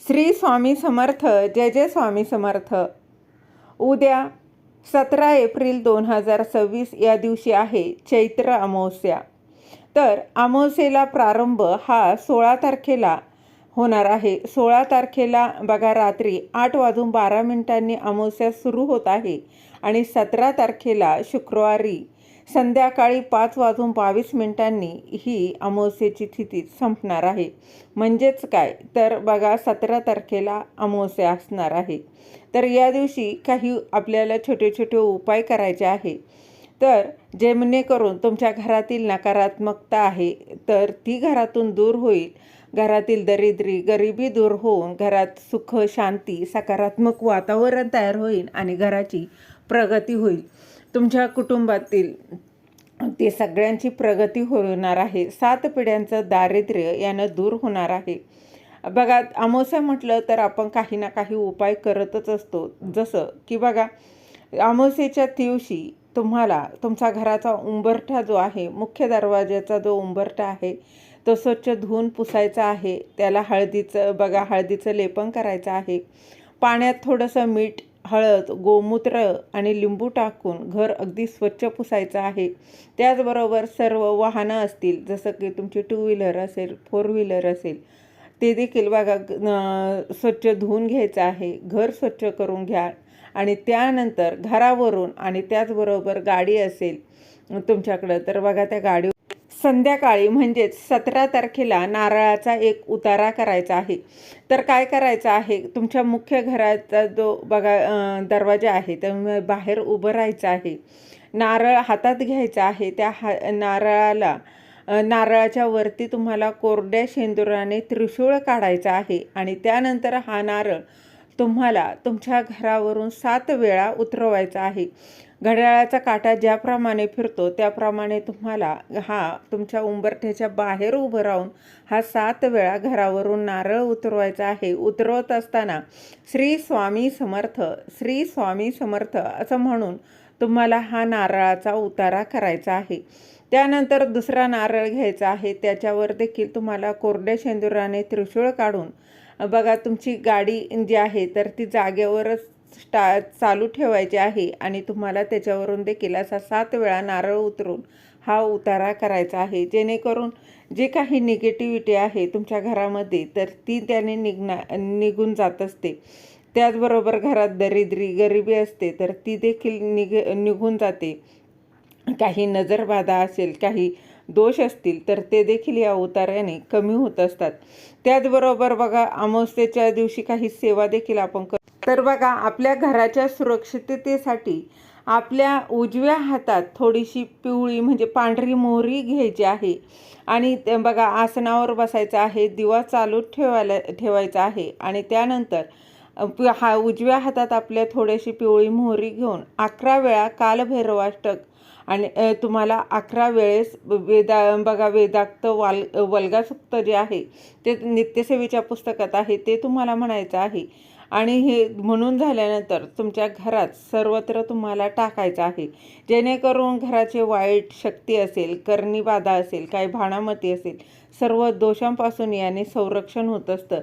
श्री स्वामी समर्थ. जय जय स्वामी समर्थ. उद्या 17 एप्रिल 2026 या दिवशी आहे चैत्र अमावस्या. तर अमावस्येला प्रारंभ हा 16 तारखेला होणार आहे. 16 तारखेला बघा रात्री 8:12 अमावस्या सुरू होत आहे आणि 17 तारखेला शुक्रवारी संध्याकाळी 5:22 ही अमावस्येची तिथी संपणार आहे. म्हणजेच काय तर बघा 17 तारखेला अमावस्या असणार आहे. तर या दिवशी काही आपल्याला छोटे छोटे उपाय करायचे आहे. तर जेणेकरून तुमच्या घरातील नकारात्मकता आहे तर ती घरातून दूर होईल. घरातील दरिद्री गरिबी दूर होऊन घरात सुख शांती सकारात्मक वातावरण तयार होईल आणि घराची प्रगती होईल. तुमच्या कुटुंबातील ते सगळ्यांची प्रगती होणार आहे. 7 पिढ्यांचं दारिद्र्य यानं दूर होणार आहे. बघा अमावस्या म्हटलं तर आपण काही ना काही उपाय करतच असतो. जसं की बघा अमावस्येच्या दिवशी तुम्हाला तुमचा घराचा उंबरठा जो आहे, मुख्य दरवाजाचा जो उंबरठा आहे तो स्वच्छ धुवून पुसायचा आहे. त्याला हळदीचं लेपन करायचं आहे. पाण्यात थोडंसं मीठ हळद गोमूत्र आणि लिंबू टाकून घर अगदी स्वच्छ पुसायचं आहे. त्याचबरोबर सर्व वाहनं असतील जसं की तुमची 2 व्हीलर असेल 4 व्हीलर असेल ते देखील बघा स्वच्छ धुवून घ्यायचं आहे. घर स्वच्छ करून घ्या आणि त्यानंतर घरावरून आणि त्याचबरोबर गाडी असेल तुमच्याकडं तर बघा त्या गाडी संध्याकाळी म्हणजेच 17 तारखेला नारळाचा एक उतारा करायचा आहे. तर काय करायचं आहे तुमच्या मुख्य घराचा जो बघा दरवाजा आहे त्यामुळे बाहेर उभं राहायचं आहे. नारळ हातात घ्यायचा आहे. त्या नारळाच्या वरती तुम्हाला कोरड्या शेंदुराने त्रिशूळ काढायचा आहे आणि त्यानंतर हा नारळ तुम्हाला तुमच्या घरावरून 7 वेळा उतरवायचा आहे. घड्याळाचा काटा ज्याप्रमाणे फिरतो त्याप्रमाणे तुम्हाला तुमच्या उंबरठ्याच्या बाहेर उभं राहून हा 7 वेळा घरावरून नारळ उतरवायचा आहे. उतरवत असताना श्री स्वामी समर्थ श्री स्वामी समर्थ असं म्हणून तुम्हाला हा नारळाचा उतारा करायचा आहे. त्यानंतर दुसरा नारळ घ्यायचा आहे. त्याच्यावर देखील तुम्हाला कोरड्या शेंदुराने त्रिशूळ काढून बघा तुमची गाडी जी आहे तर ती जागेवरच चालू ठेवायची आहे आणि तुम्हाला त्याच्यावरून देखील असा 7 वेळा नारळ उतरून हा उतारा करायचा आहे. जेणेकरून जे काही निगेटिव्हिटी आहे तुमच्या घरामध्ये तर ती त्याने निघून जात असते. त्याचबरोबर घरात दरिद्री गरिबी असते तर ती देखील निघून जाते. काही नजरबाधा असेल काही दोष असतील तर ते देखील या उतार्याने कमी होत असतात. त्याचबरोबर बघा अमावस्येच्या दिवशी काही सेवा देखील आपण तर बघा आपल्या घराच्या सुरक्षिततेसाठी आपल्या उजव्या हातात थोडीशी पिवळी म्हणजे पांढरी मोहरी घ्यायची आहे आणि बघा आसनावर बसायचं आहे. दिवा चालू ठेवायचा आहे आणि त्यानंतर उजव्या हातात आपल्या थोडीशी पिवळी मोहरी घेऊन 11 वेळा कालभैरवाष्टक आणि तुम्हाला 11 वेळेस वेदाक्त वल्गासुक्त जे आहे ते नित्यसेवेच्या पुस्तकात आहे ते तुम्हाला म्हणायचं आहे. आणि हे म्हणून झाल्यानंतर तुमच्या घरात सर्वत्र तुम्हाला टाकायचं आहे. जेणेकरून घराचे वाईट शक्ती असेल करणी बाधा असेल काही भाणामती असेल सर्व दोषांपासून याने संरक्षण होत असतं.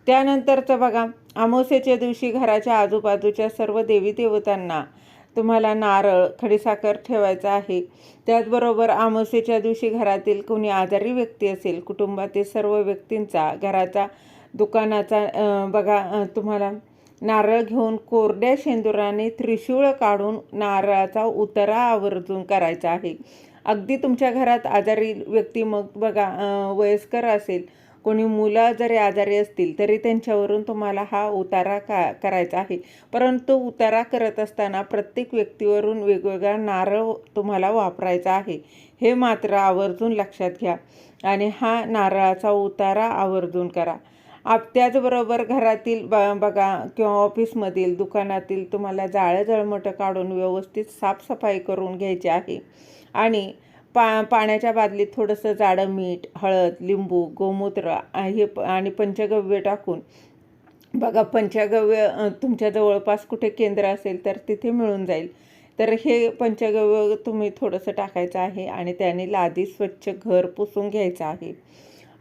त्यानंतरचं बघा अमावस्येच्या दिवशी घराच्या आजूबाजूच्या सर्व देवी देवतांना तुम्हाला नारळ खडीसाखर ठेवायचं आहे. त्याचबरोबर अमावस्येच्या दिवशी घरातील कोणी आजारी व्यक्ती असेल कुटुंबातील सर्व व्यक्तींचा घराचा दुकानाचा बघा तुम्हाला नारळ घेऊन कोरड्या शेंदुराने त्रिशूळ काढून नारळाचा उतारा आवर्जून करायचा आहे. अगदी तुमच्या घरात आजारी व्यक्ती मग बघा वयस्कर असेल कोणी मुलं जरी आजारी असतील तरी त्यांच्यावरून तुम्हाला हा उतारा करायचा आहे. परंतु उतारा करत असताना प्रत्येक व्यक्तीवरून वेगवेगळा नारळ तुम्हाला वापरायचा आहे हे मात्र आवर्जून लक्षात घ्या आणि हा नारळाचा उतारा आवर्जून करा. त्याचबरोबर घरातील बघा किंवा ऑफिसमधील दुकानातील तुम्हाला जाळं जळमटं काढून व्यवस्थित साफसफाई करून घ्यायची आहे आणि पाण्याच्या बादलीत थोडंसं जाडं मीठ हळद लिंबू गोमूत्र हे आणि पंचगव्य टाकून बघा पंचगव्य तुमच्या जवळपास कुठे केंद्र असेल तर तिथे मिळून जाईल. तर हे पंचगव्य तुम्ही थोडंसं टाकायचं आहे आणि त्याने लादी स्वच्छ घर पुसून घ्यायचं आहे.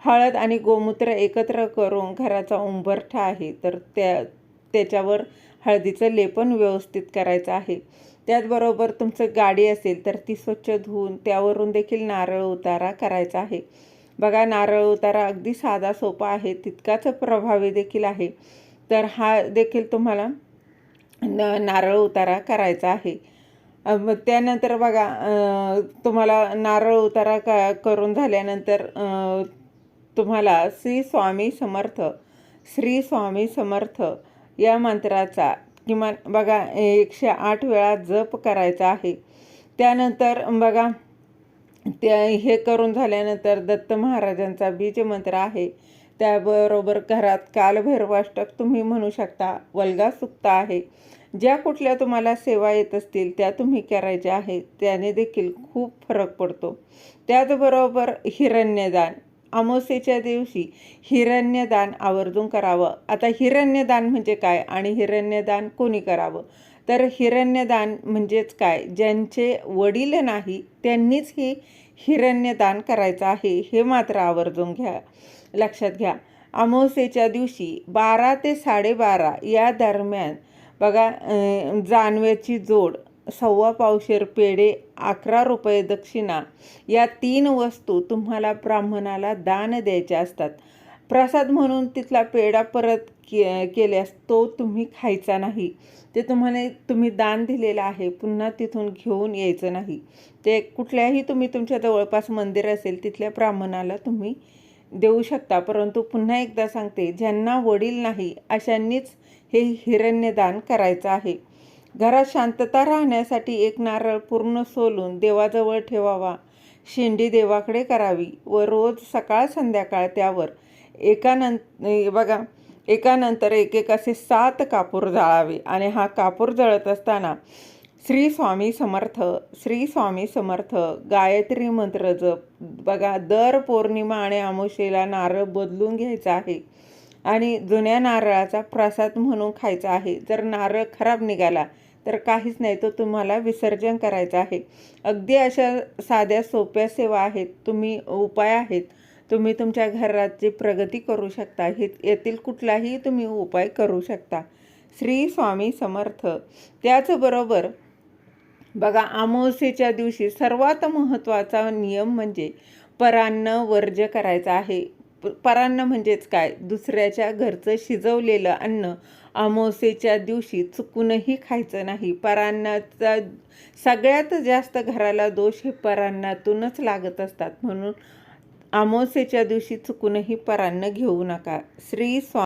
हळद आणि गोमूत्र एकत्र करून घराचा उंबरठा आहे तर त्याच्यावर हळदीचं लेपन व्यवस्थित करायचं आहे. त्याचबरोबर तुमचं गाडी असेल तर ती स्वच्छ धुवून त्यावरून देखील नारळ उतारा करायचा आहे. बघा, नारळ उतारा अगदी साधा सोपा आहे, तितकाच प्रभावी देखील आहे. तर हा देखील तुम्हाला नारळ उतारा करायचा आहे. त्यानंतर बघा, तुम्हाला नारळ उतारा करून झाल्यानंतर तुम्हाला श्री स्वामी समर्थ, श्री स्वामी समर्थ या मंत्राचा किमान बघा 108 वेळा जप करायचा आहे. त्यानंतर बघा, हे करून झाल्यानंतर दत्त महाराजांचा बीज मंत्र आहे. त्याबरोबर घरात कालभैरवाष्टक तुम्ही म्हणू शकता. वल्गा सुक्त आहे. ज्या कुठल्या तुम्हाला सेवा येत असतील त्या तुम्ही करायच्या आहेत, त्याने देखील खूप फरक पडतो. त्याचबरोबर हिरण्यदान, अमावास्येच्या दिवशी हिरण्यदान आवर्जून करावं. आता हिरण्यदान म्हणजे काय आणि हिरण्यदान कोणी करावं? तर हिरण्यदान म्हणजेच काय, ज्यांचे वडील नाही त्यांनीच ही हिरण्यदान करायचं आहे, हे मात्र आवर्जून लक्षात घ्या. अमावास्येच्या दिवशी 12 ते 12:30 या दरम्यान बघा, जानव्याची जोड, 1.25 पावशेर पेढे, 11 रुपये दक्षिणा या 3 वस्तू तुम्हाला ब्राह्मणाला दान द्यायच्या असतात. प्रसाद म्हणून तिथला पेढा परत केल्यास तो तुम्ही खायचा नाही. ते तुम्ही दान दिलेलं आहे, पुन्हा तिथून घेऊन यायचं नाही. ते कुठल्याही तुमच्या जवळपास मंदिर असेल तिथल्या ब्राह्मणाला तुम्ही देऊ शकता. परंतु पुन्हा एकदा सांगते, ज्यांना वडील नाही अशांनीच हे हिरण्यदान करायचं आहे. घरात शांतता राहण्यासाठी एक नारळ पूर्ण सोलून देवाजवळ ठेवावा. शेंडी देवाकडे करावी व रोज सकाळ संध्याकाळ त्यावर एकानंतर एक असे 7 कापूर जाळावे आणि हा कापूर जळत असताना श्री स्वामी समर्थ, श्री स्वामी समर्थ गायत्री मंत्र जप. बघा, दर पौर्णिमा आणि अमावास्येला नारळ बदलून घ्यायचा आहे आणि जुन्या नारळाचा प्रसाद म्हणून खायचा आहे. जर नारळ खराब निघाला तर काहीच नाही, तो तुम्हाला विसर्जन करायचा आहे. अगदी अशा साध्या सोप्या सेवा आहेत, उपाय आहेत. तुम्ही तुमच्या घराची प्रगती करू शकता. यातील कुठलाही तुम्ही उपाय करू शकता. श्री स्वामी समर्थ. त्याचबरोबर बघा, अमावास्येच्या दिवशी सर्वात महत्त्वाचा नियम म्हणजे परान्न वर्ज्य करायचा आहे. परान्न म्हणजेच काय, दुसऱ्याच्या घरचं शिजवलेलं अन्न अमावास्येच्या दिवशी चुकूनही खायचं नाही. परान्नाचा सगळ्यात जास्त घराला दोष हे परान्नातूनच लागत असतात. म्हणून अमावास्येच्या दिवशी चुकूनही परान्न घेऊ नका. श्री स्वामी